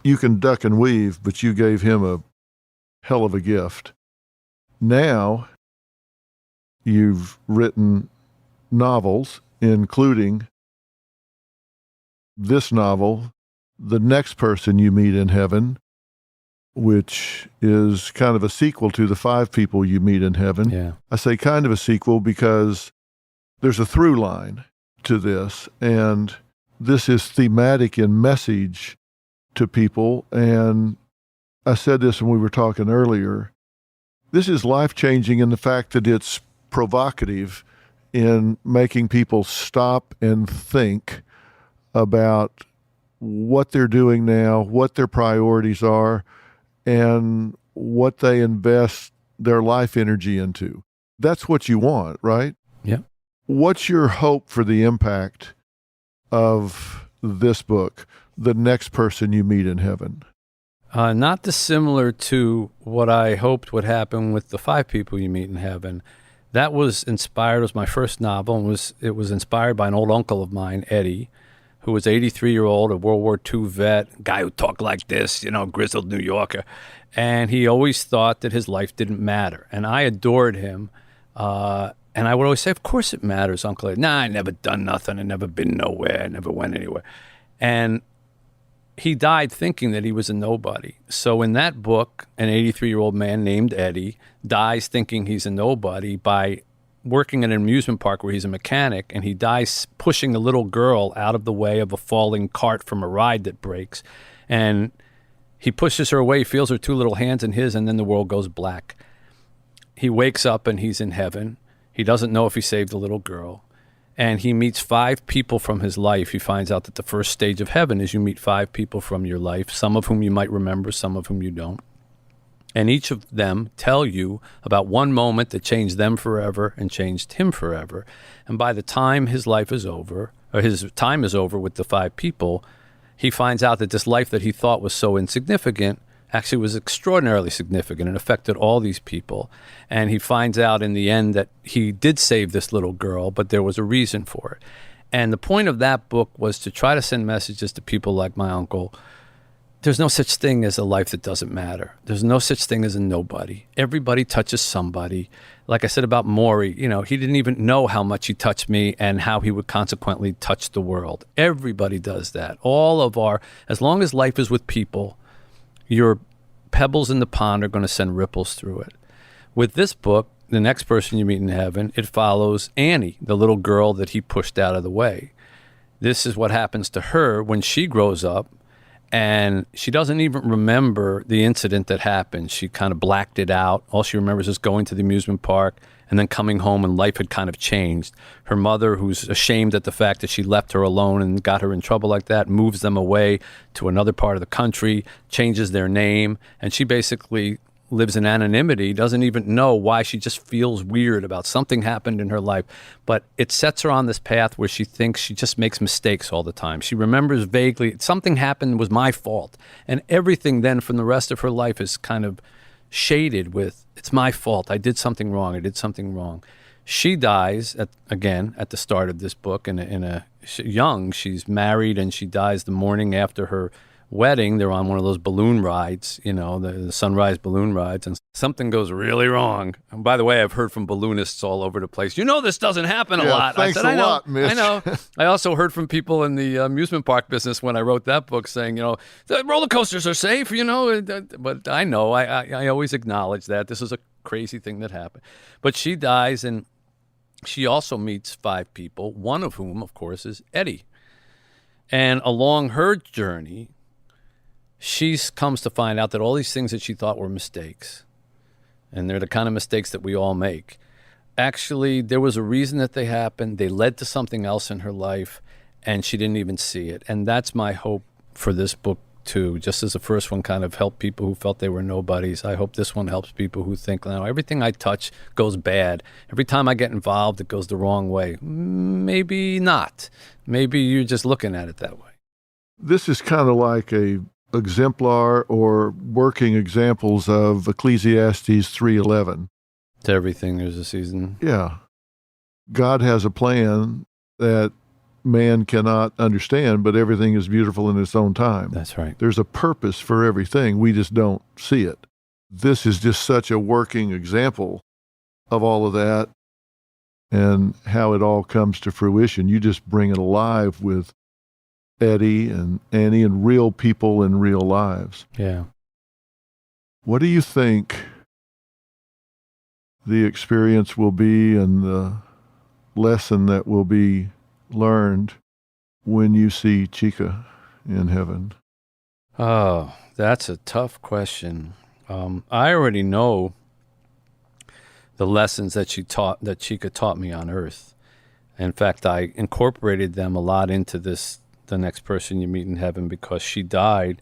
You can duck and weave, but you gave him a hell of a gift. Now you've written novels, including this novel, The Next Person You Meet in Heaven, which is kind of a sequel to The 5 People You Meet in Heaven. Yeah. I say kind of a sequel because there's a through line to this, and this is thematic in message to people. And I said this when we were talking earlier. This is life-changing in the fact that it's provocative in making people stop and think about what they're doing now, what their priorities are, and what they invest their life energy into. That's what you want, right? Yeah. What's your hope for the impact of this book, The Next Person You Meet in Heaven? Not dissimilar to what I hoped would happen with The 5 People You Meet in Heaven. That was inspired, it was my first novel, and it was inspired by an old uncle of mine, Eddie, who was 83-year-old, a World War II vet, guy who talked like this, grizzled New Yorker. And he always thought that his life didn't matter. And I adored him. And I would always say, of course it matters, Uncle Ed. Nah, I never done nothing. I never been nowhere. I never went anywhere. And he died thinking that he was a nobody. So in that book, an 83-year-old man named Eddie dies thinking he's a nobody by working at an amusement park where he's a mechanic, and he dies pushing a little girl out of the way of a falling cart from a ride that breaks. And he pushes her away, feels her 2 little hands in his, and then the world goes black. He wakes up and he's in heaven. He doesn't know if he saved the little girl. And he meets 5 people from his life. He finds out that the first stage of heaven is you meet 5 people from your life, some of whom you might remember, some of whom you don't. And each of them tell you about one moment that changed them forever and changed him forever. And by the time his life is over, or his time is over with the 5 people, he finds out that this life that he thought was so insignificant actually was extraordinarily significant and affected all these people. And he finds out in the end that he did save this little girl, but there was a reason for it. And the point of that book was to try to send messages to people like my uncle. There's no such thing as a life that doesn't matter. There's no such thing as a nobody. Everybody touches somebody. Like I said about Morrie, he didn't even know how much he touched me and how he would consequently touch the world. Everybody does that. As long as life is with people, your pebbles in the pond are going to send ripples through it. With this book, The Next Person You Meet in Heaven, it follows Annie, the little girl that he pushed out of the way. This is what happens to her when she grows up, and she doesn't even remember the incident that happened. She kind of blacked it out. All she remembers is going to the amusement park and then coming home, and life had kind of changed. Her mother, who's ashamed at the fact that she left her alone and got her in trouble like that, moves them away to another part of the country, changes their name, and she basically lives in anonymity, doesn't even know why. She just feels weird about something happened in her life. But it sets her on this path where she thinks she just makes mistakes all the time. She remembers vaguely, something happened, was my fault. And everything then from the rest of her life is kind of shaded with, it's my fault. I did something wrong. I did something wrong. She dies, at the start of this book, young. She's married, and she dies the morning after her wedding. They're on one of those balloon rides, the sunrise balloon rides, and something goes really wrong. And by the way, I've heard from balloonists all over the place, this doesn't happen a lot. Thanks I said, a lot, Mitch. I know. I also heard from people in the amusement park business when I wrote that book saying, the roller coasters are safe, but I know, I always acknowledge that this is a crazy thing that happened. But she dies, and she also meets 5 people, one of whom, of course, is Eddie. And along her journey, she comes to find out that all these things that she thought were mistakes, and they're the kind of mistakes that we all make, actually, there was a reason that they happened. They led to something else in her life, and she didn't even see it. And that's my hope for this book, too. Just as the first one kind of helped people who felt they were nobodies, I hope this one helps people who think, everything I touch goes bad. Every time I get involved, it goes the wrong way. Maybe not. Maybe you're just looking at it that way. This is kind of like a exemplar or working examples of Ecclesiastes 3:11. To everything there's a season. Yeah. God has a plan that man cannot understand, but everything is beautiful in its own time. That's right. There's a purpose for everything. We just don't see it. This is just such a working example of all of that and how it all comes to fruition. You just bring it alive with Eddie and Annie and real people in real lives. Yeah. What do you think the experience will be and the lesson that will be learned when you see Chika in heaven? Oh, that's a tough question. I already know the lessons that Chika taught me on Earth. In fact, I incorporated them a lot into The Next Person You Meet in Heaven, because she died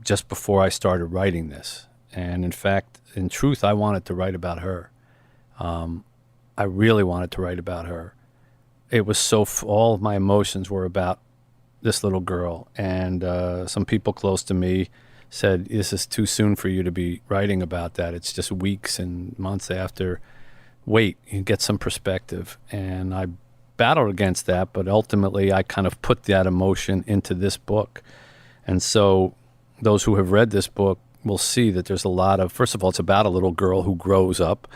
just before I started writing this. And in fact, in truth, I wanted to write about her. I really wanted to write about her. It was all of my emotions were about this little girl. And some people close to me said, this is too soon for you to be writing about that. It's just weeks and months after. Wait, you get some perspective. And I battled against that, but ultimately I kind of put that emotion into this book. And so those who have read this book will see that there's a lot of, first of all, it's about a little girl who grows up.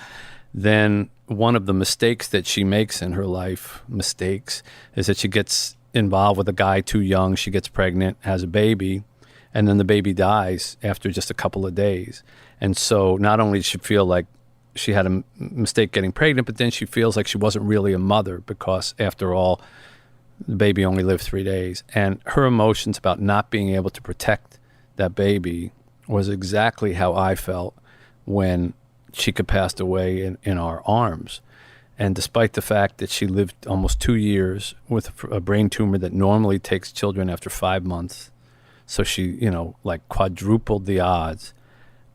Then one of the mistakes that she makes in her life, is that she gets involved with a guy too young. She gets pregnant, has a baby, and then the baby dies after just a couple of days. And so not only does she feel like she had a mistake getting pregnant, but then she feels like she wasn't really a mother, because after all, the baby only lived 3 days. And her emotions about not being able to protect that baby was exactly how I felt when Chika passed away in our arms. And despite the fact that she lived almost 2 years with a brain tumor that normally takes children after 5 months, so she, quadrupled the odds,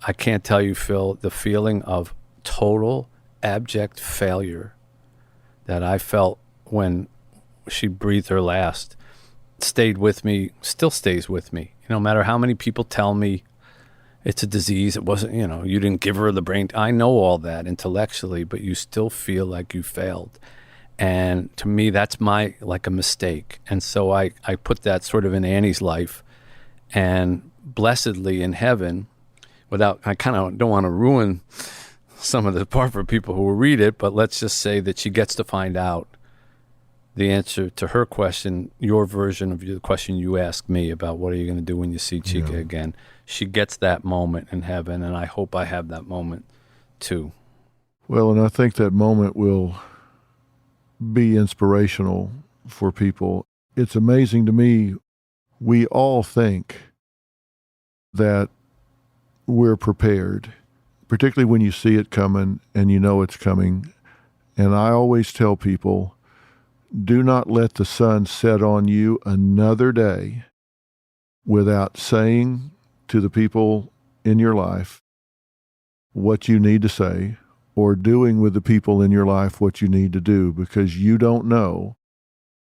I can't tell you, Phil, the feeling of total abject failure that I felt when she breathed her last stayed with me, still stays with me. No matter how many people tell me it's a disease, it wasn't, you didn't give her the brain. I know all that intellectually, but you still feel like you failed. And to me, that's like a mistake. And so I put that sort of in Annie's life, and blessedly in heaven, I kind of don't want to ruin some of the part for people who will read it, but let's just say that she gets to find out the answer to her question, your version of the question you asked me about what are you going to do when you see Chika again. She gets that moment in heaven, and I hope I have that moment too. Well, and I think that moment will be inspirational for people. It's amazing to me, we all think that we're prepared, particularly when you see it coming and you know it's coming. And I always tell people, do not let the sun set on you another day without saying to the people in your life what you need to say, or doing with the people in your life what you need to do, because you don't know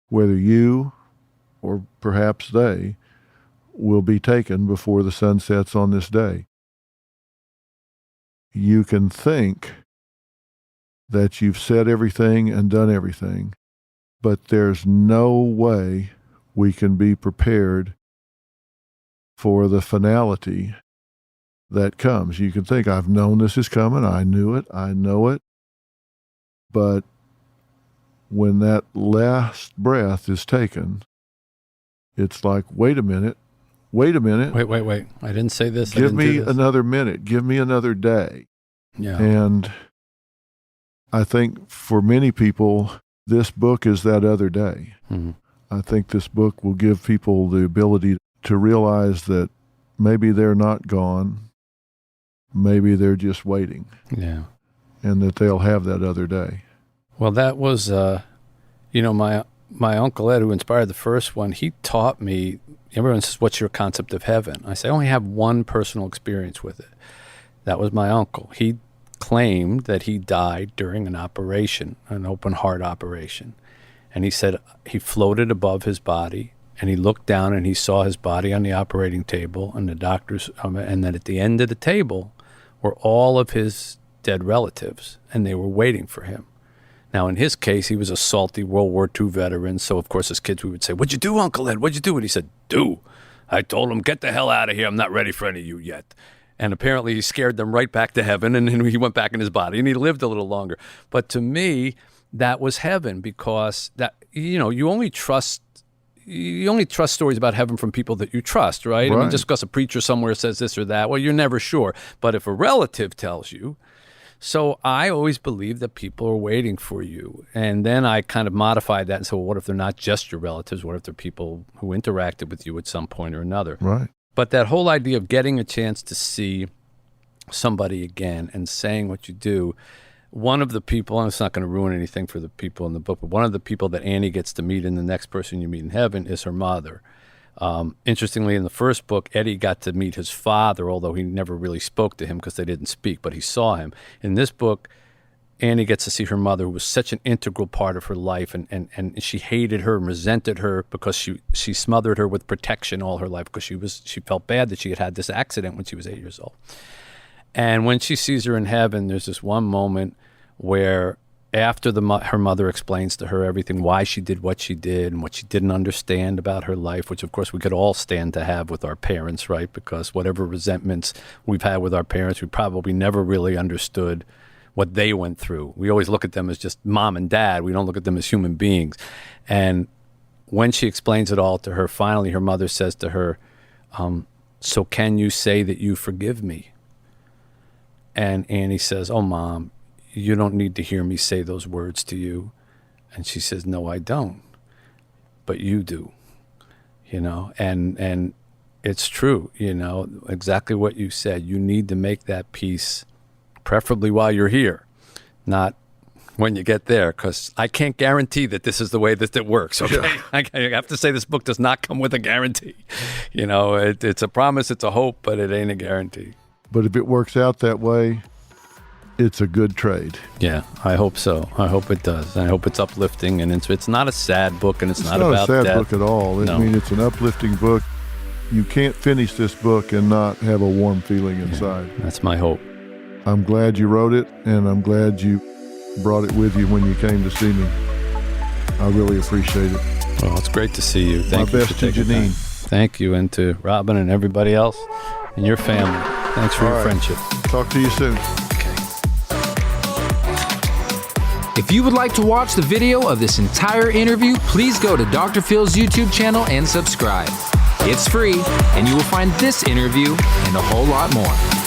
whether you or perhaps they will be taken before the sun sets on this day. You can think that you've said everything and done everything, but there's no way we can be prepared for the finality that comes. You can think, I've known this is coming, I knew it, I know it, but when that last breath is taken, it's like, wait a minute. Wait. I didn't say this. Give me another minute. Give me another day. Yeah. And I think for many people, this book is that other day. Mm-hmm. I think this book will give people the ability to realize that maybe they're not gone. Maybe they're just waiting. Yeah. And that they'll have that other day. Well, that was, my Uncle Ed, who inspired the first one, he taught me, everyone says, what's your concept of heaven? I say, I only have one personal experience with it. That was my uncle. He claimed that he died during an operation, an open heart operation. And he said he floated above his body, and he looked down and he saw his body on the operating table, and the doctors, and then at the end of the table were all of his dead relatives, and they were waiting for him. Now, in his case, he was a salty World War II veteran, so of course as kids we would say, what'd you do, Uncle Ed? What'd you do? And he said, I told him, get the hell out of here. I'm not ready for any of you yet. And apparently he scared them right back to heaven, and then he went back in his body, and he lived a little longer. But to me, that was heaven, because that, you only trust stories about heaven from people that you trust, right? I mean, just because a preacher somewhere says this or that, well, you're never sure. But if a relative tells you, so I always believed that people are waiting for you. And then I kind of modified that and said, well, what if they're not just your relatives? What if they're people who interacted with you at some point or another? Right. But that whole idea of getting a chance to see somebody again and saying what you do, one of the people, and it's not going to ruin anything for the people in the book, but one of the people that Annie gets to meet in the next person you meet in heaven is her mother. Interestingly, in the first book, Eddie got to meet his father, although he never really spoke to him because they didn't speak, but he saw him. In this book, Annie gets to see her mother, who was such an integral part of her life, and she hated her and resented her because she smothered her with protection all her life because she felt bad that she had had this accident when she was 8 years old. And when she sees her in heaven, there's this one moment where after her mother explains to her everything, why she did what she did and what she didn't understand about her life, which of course we could all stand to have with our parents, right? Because whatever resentments we've had with our parents, we probably never really understood what they went through. We always look at them as just mom and dad. We don't look at them as human beings. And when she explains it all to her, finally her mother says to her, so can you say that you forgive me? And Annie says, oh, Mom, you don't need to hear me say those words to you. And she says, no, I don't. But you do, and it's true, exactly what you said. You need to make that peace, preferably while you're here, not when you get there, because I can't guarantee that this is the way that it works, okay? Yeah. I have to say this book does not come with a guarantee. It's a promise, it's a hope, but it ain't a guarantee. But if it works out that way, it's a good trade. Yeah, I hope so. I hope it does. I hope it's uplifting, and it's not a sad book, and it's not about a sad death. book at all. No. I mean, it's an uplifting book. You can't finish this book and not have a warm feeling inside. Yeah, that's my hope. I'm glad you wrote it, and I'm glad you brought it with you when you came to see me. I really appreciate it. Well, it's great to see you. Thank you My best for taking to Janine. time. Thank you, and to Robin and everybody else and your family. Thanks for your friendship. Talk to you soon. If you would like to watch the video of this entire interview, please go to Dr. Phil's YouTube channel and subscribe. It's free, and you will find this interview and a whole lot more.